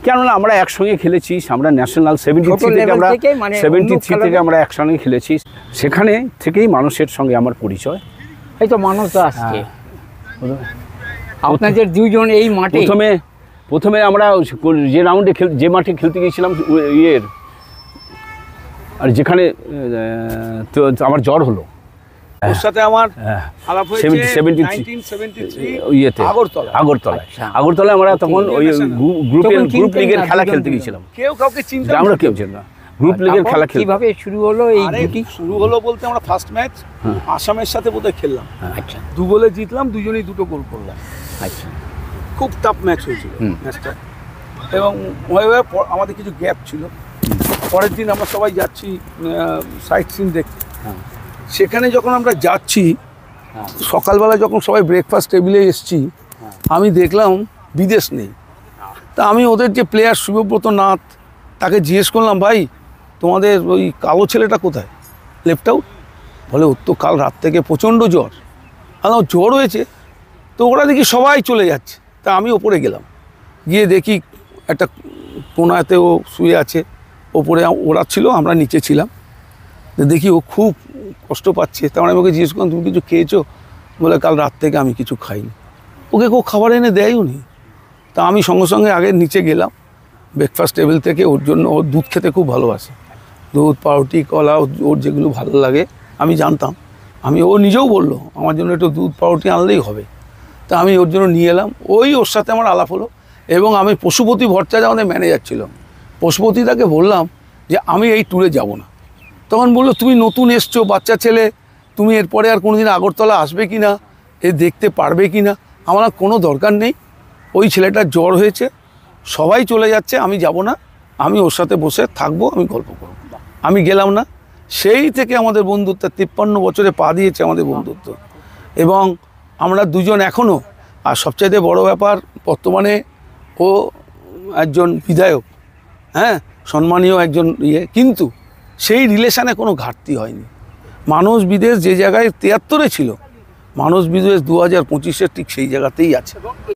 কেননা আমরা একসঙ্গে খেলেছি, আমরা ন্যাশনাল 73 থেকে আমরা একসঙ্গে খেলেছি, সেখানে থেকেই মানুষের সঙ্গে আমার পরিচয়। এই তো মানুষ আসছে আপনাদের দুইজন এই মাঠে। প্রথমে আমরা যে রাউন্ডে যে মাঠে খেলতে গিয়েছিলাম ইয়ের, আর যেখানে তো আমার জ্বর হলো, ওর সাথে আমার আলাপ হয়েছে 1973 ইয়েতে আগরতলায় আমরা তখন ওই গ্রুপ লিগের খেলা খেলতে গিয়েছিলাম। কেউ কাউকে চিনতাম আমরা কেউ চিনতাম না, গ্রুপ লিগের খেলা খেলতে। কিভাবে শুরু হলো এই দুটি? শুরু হলো বলতে আমরা ফার্স্ট ম্যাচ আসামের সাথে বোধহয় খেললাম। আচ্ছা, 2 গোলে জিতলাম, দুজনেই 2টো গোল করলাম। আচ্ছা, খুব টাফ ম্যাচ হয়েছিল ম্যাচটা, এবং আমাদের কিছু গ্যাপ ছিল। পরের দিন আমরা সবাই যাচ্ছি সাইট সিন দেখতে। সেখানে যখন আমরা যাচ্ছি, সকালবেলা যখন সবাই ব্রেকফাস্ট টেবিলে এসছি, আমি দেখলাম বিদেশ নেই। তা আমি ওদের যে প্লেয়ার শুভব্রত নাথ, তাকে জিজ্ঞেস করলাম, ভাই তোমাদের ওই কালো ছেলেটা কোথায়, লেফট আউট? বলে ওর তো কাল রাত থেকে প্রচণ্ড জ্বর। আমার জ্বর হয়েছে, তো ওরা দেখি সবাই চলে যাচ্ছে। তা আমি ওপরে গেলাম, গিয়ে দেখি একটা কোনাতে ও শুয়ে আছে, ওপরে ওরা ছিল, আমরা নিচে ছিলাম। দেখি ও খুব কষ্ট পাচ্ছে। তার মানে ওকে জিজ্ঞেস করলাম, তুমি কিছু খেয়েছো? বলে কাল রাত থেকে আমি কিছু খাইনি। ওকে কেউ খাবার এনে দেয়ও নি। তা আমি সঙ্গে সঙ্গে আগে নিচে গেলাম ব্রেকফাস্ট টেবিল থেকে। ওর জন্য, ওর দুধ খেতে খুব ভালোবাসে, দুধ, পাউরুটি, কলা, ওর যেগুলো ভালো লাগে আমি জানতাম। ও নিজেও বললো আমার জন্য একটু দুধ পাউরুটি আনলেই হবে। তা আমি ওর জন্য নিয়ে এলাম। ওর সাথে আমার আলাপ হলো, এবং আমি পশুপতি ভট্টাচার্য আমাদের ম্যানেজার ছিল, পশুপতিদাকে বললাম যে আমি এই ট্যুরে যাব না। তখন বললো, তুমি নতুন এসছো, বাচ্চা ছেলে, তুমি এরপরে আর কোনোদিন আগরতলা আসবে কি না, দেখতে পারবে কি না? আমার কোনো দরকার নেই, ওই ছেলেটার জ্বর হয়েছে, সবাই চলে যাচ্ছে, আমি যাব না, আমি ওর সাথে বসে থাকবো, আমি গল্প করব। আমি গেলাম না। সেই থেকে আমাদের বন্ধুত্ব 53 বছরে পা দিয়েছে আমাদের বন্ধুত্ব, এবং আমরা দুজন এখনও। আর সবচাইতে বড় ব্যাপার, বর্তমানে ও একজন বিধায়ক, হ্যাঁ, সম্মানীয় একজন কিন্তু সেই রিলেশানে কোনো ঘাটতি হয়নি। মানুষ বিদেশ যে জায়গায় 73-এ ছিল, মানুষ বিদেশ 2025-এর ঠিক সেই জায়গাতেই আছে।